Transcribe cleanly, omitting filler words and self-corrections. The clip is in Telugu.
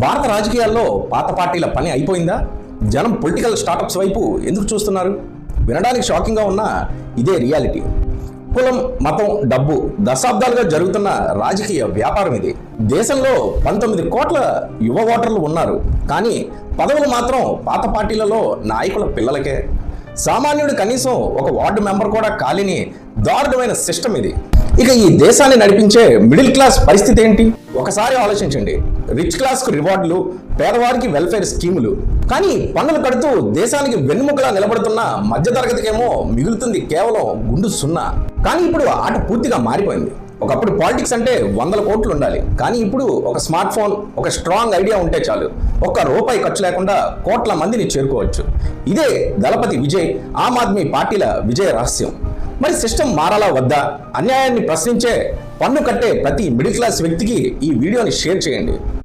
భారత రాజకీయాల్లో పాత పార్టీల పని అయిపోయిందా? జనం పొలిటికల్ స్టార్టప్స్ వైపు ఎందుకు చూస్తున్నారు? వినడానికి షాకింగ్గా ఉన్నా ఇదే రియాలిటీ. కులం, మతం, డబ్బు దశాబ్దాలుగా జరుగుతున్న రాజకీయ వ్యాపారం ఇది. దేశంలో 19 కోట్ల యువ ఓటర్లు ఉన్నారు, కానీ పదవులు మాత్రం పాత పార్టీలలో నాయకుల పిల్లలకే. సామాన్యుడు కనీసం ఒక వార్డు మెంబర్ కూడా కాలేని దారుణమైన సిస్టమ్ ఇది. ఇక ఈ దేశాన్ని నడిపించే మిడిల్ క్లాస్ పరిస్థితి ఏంటి? ఒకసారి ఆలోచించండి. రిచ్ క్లాస్కు రివార్డులు, పేదవారికి వెల్ఫేర్ స్కీములు, కానీ పన్నులు కడుతూ దేశానికి వెన్నుముకలా నిలబడుతున్న మధ్యతరగతికేమో మిగులుతుంది కేవలం గుండు సున్నా. కానీ ఇప్పుడు ఆట పూర్తిగా మారిపోయింది. ఒకప్పుడు పాలిటిక్స్ అంటే 100 కోట్లు ఉండాలి, కానీ ఇప్పుడు ఒక స్మార్ట్ ఫోన్, ఒక స్ట్రాంగ్ ఐడియా ఉంటే చాలు ₹1 ఖర్చు లేకుండా కోట్ల మందిని చేరుకోవచ్చు. ఇదే దళపతి విజయ్, ఆమ్ ఆద్మీ పార్టీల విజయ రహస్యం. మరి సిస్టమ్ మారాలా వద్దా? అన్యాయాన్ని ప్రశ్నించే, పన్ను కట్టే ప్రతి మిడిల్ క్లాస్ వ్యక్తికి ఈ వీడియోని షేర్ చేయండి.